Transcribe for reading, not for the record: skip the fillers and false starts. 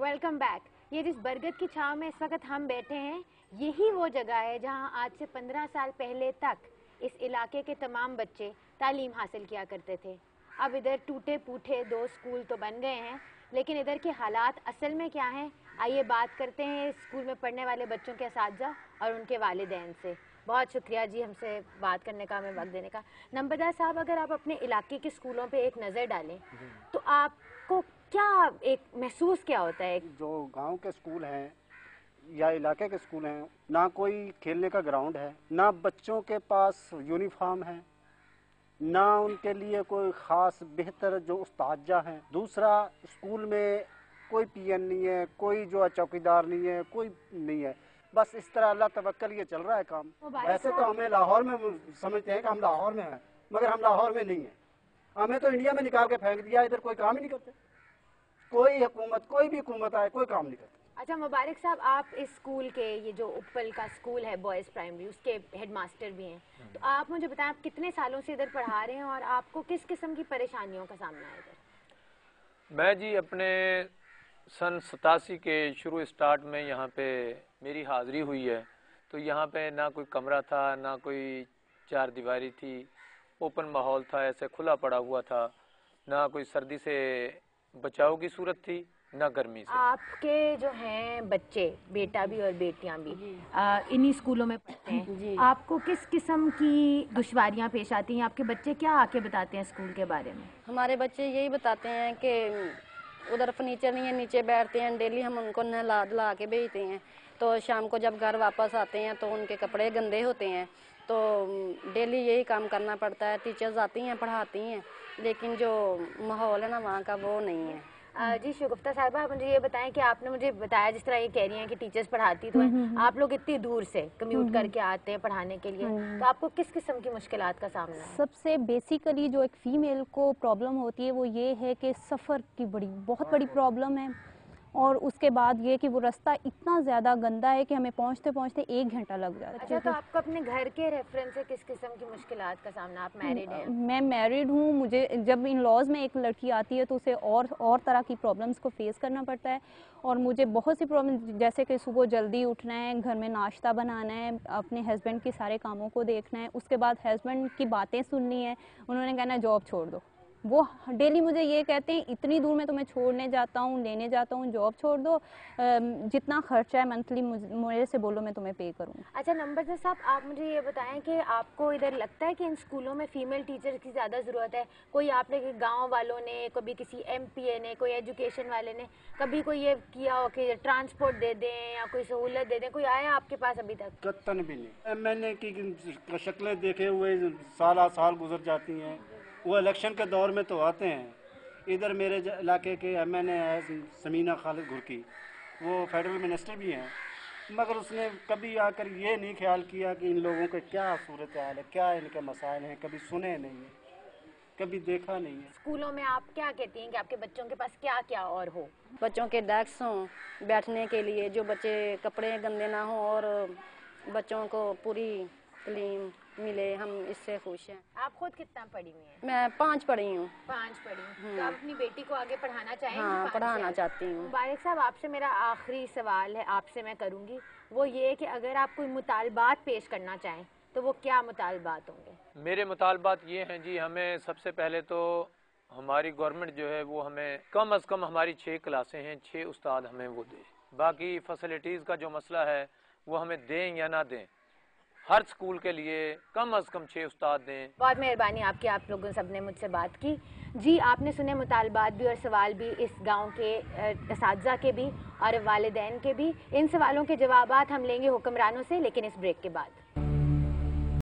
Welcome back. ये जिस बरगद की छांव में इस वक्त हम बैठे हैं, यही वो जगह है जहां आज से 15 साल पहले तक इस इलाके के तमाम बच्चे तालीम हासिल किया करते थे। अब इधर टूटे फूटे 2 स्कूल तो बन गए हैं, लेकिन इधर के हालात असल में क्या हैं, आइए बात करते हैं स्कूल में पढ़ने वाले बच्चों के असातिज़ा और उनके वालिदैन से। बहुत शुक्रिया जी हमसे बात करने का, हमें वक्त देने का। नंबरदार साहब, अगर आप अपने इलाके के स्कूलों पे एक नज़र डालें तो आपको क्या एक महसूस क्या होता है? जो गांव के स्कूल हैं या इलाके के स्कूल हैं, ना कोई खेलने का ग्राउंड है, ना बच्चों के पास यूनिफॉर्म है, ना उनके लिए कोई ख़ास बेहतर जो उस्तादजा हैं। दूसरा, स्कूल में कोई पीएन नहीं है, कोई जो चौकीदार नहीं है, कोई नहीं है। बस इस तरह अल्लाह तवक्कल ये चल रहा है काम। वैसे तो हमें लाहौर में समझते हैं कि हम लाहौर में हैं, मगर हम लाहौर में नहीं हैं। हमें तो इंडिया में निकाल के फेंक दिया, इधर कोई काम ही नहीं करते। कोई हुकूमत, कोई भी हुकूमत आए, कोई काम नहीं करती। अच्छा मुबारक साहब, आप इस स्कूल के, ये जो उप्पल का स्कूल है बॉयज़ प्राइमरी, उसके हेडमास्टर भी हैं, तो आप मुझे बताएं आप कितने सालों से इधर पढ़ा रहे हैं और आपको किस किस्म की परेशानियों का सामना है इधर? मैं जी अपने सन 87 के शुरू स्टार्ट में यहाँ पे मेरी हाज़िरी हुई है। तो यहाँ पे ना कोई कमरा था, ना कोई चार दीवारी थी, ओपन माहौल था, ऐसे खुला पड़ा हुआ था। ना कोई सर्दी से बचाव की सूरत थी, ना गर्मी से। आपके जो हैं बच्चे, बेटा भी और बेटियां भी इन्हीं स्कूलों में पढ़ते हैं, आपको किस किस्म की दुश्वारियां पेश आती हैं? आपके बच्चे क्या आके बताते हैं स्कूल के बारे में? हमारे बच्चे यही बताते हैं कि उधर फर्नीचर नहीं है, नीचे बैठते हैं, डेली हम उनको नहला धुला के भेजते हैं। तो शाम को जब घर वापस आते हैं तो उनके कपड़े गंदे होते हैं, तो डेली यही काम करना पड़ता है। टीचर्स आती हैं, पढ़ाती हैं, लेकिन जो माहौल है ना वहाँ का, वो नहीं है। जी शगुफ्ता साहिबा, आप मुझे ये बताएं कि आपने मुझे बताया जिस तरह ये कह रही हैं कि टीचर्स पढ़ाती तो हैं, आप लोग इतनी दूर से कम्यूट करके आते हैं पढ़ाने के लिए, तो आपको किस किस्म की मुश्किलात का सामना है? सबसे बेसिकली जो एक फ़ीमेल को प्रॉब्लम होती है वो ये है कि सफ़र की बहुत बड़ी प्रॉब्लम है, और उसके बाद ये कि वो रास्ता इतना ज़्यादा गंदा है कि हमें पहुंचते पहुंचते 1 घंटा लग जाता है। अच्छा, तो आपको अपने घर के रेफरेंस से किस किस्म की मुश्किलात का सामना? आप मैरिड हैं? मैं मैरिड हूँ। मुझे जब इन लॉज में एक लड़की आती है तो उसे और तरह की प्रॉब्लम्स को फेस करना पड़ता है, और मुझे बहुत सी प्रॉब्लम, जैसे कि सुबह जल्दी उठना है, घर में नाश्ता बनाना है, अपने हस्बैंड के सारे कामों को देखना है, उसके बाद हस्बैंड की बातें सुननी है। उन्होंने कहना है जॉब छोड़ दो। वो डेली मुझे ये कहते हैं इतनी दूर में तुम्हें छोड़ने जाता हूँ, लेने जाता हूँ, जॉब छोड़ दो, जितना खर्चा है मंथली मुझे से बोलो मैं तुम्हें पे करूँगा। अच्छा नंबरदार साहब, आप मुझे ये बताएं कि आपको इधर लगता है कि इन स्कूलों में फ़ीमेल टीचर की ज़्यादा ज़रूरत है? कोई आपने गांव वालों ने, कभी किसी MPA ने, कोई एजुकेशन वाले ने कभी कोई ये किया हो कि ट्रांसपोर्ट दे दें या कोई सहूलत दे दें? कोई आया आपके पास अभी तक? कतन भी नहीं। MNA की शक्लें देखे हुए साल गुजर जाती हैं। वो इलेक्शन के दौर में तो आते हैं। इधर मेरे इलाके के MNA है समीना खालिद घुरकी, वो फेडरल मिनिस्टर भी हैं, मगर उसने कभी आकर ये नहीं ख्याल किया कि इन लोगों के क्या सूरत हाल है, क्या इनके मसाइल हैं। कभी सुने नहीं है, कभी देखा नहीं है। स्कूलों में आप क्या कहती हैं कि आपके बच्चों के पास क्या क्या और हो? बच्चों के डेस्क हों बैठने के लिए, जो बच्चे कपड़े गंदे ना हों, और बच्चों को पूरी तालीम मिले, हम इससे खुश हैं। आप खुद कितना पढ़ी हुई हैं? मैं 5 पढ़ी हूँ। 5 पढ़ी। तो आप अपनी बेटी को आगे पढ़ाना चाहेंगी? हाँ, पढ़ाना चाहती हूँ। मुबारक साहब, आपसे मेरा आखिरी सवाल है, आपसे मैं करूँगी, वो ये कि अगर आप कोई मुतालबात पेश करना चाहें तो वो क्या मुतालबात होंगे? मेरे मुतालबात ये हैं जी, हमें सबसे पहले तो हमारी गवर्नमेंट जो है वो हमें कम अज़ कम हमारी 6 क्लासें हैं, 6 उस्ताद हमें वो दे। बाकी फैसिलिटीज़ का जो मसला है वो हमें दें या ना दें, हर स्कूल के लिए कम अज़ कम 6 उस्ताद दें। बहुत मेहरबानी आपकी, आप लोगों सब ने मुझसे बात की। जी आपने सुने मुतालबात भी और सवाल भी इस गांव के असातिज़ा के भी और वालिदैन के भी। इन सवालों के जवाबात हम लेंगे हुक्मरानों से, लेकिन इस ब्रेक के बाद।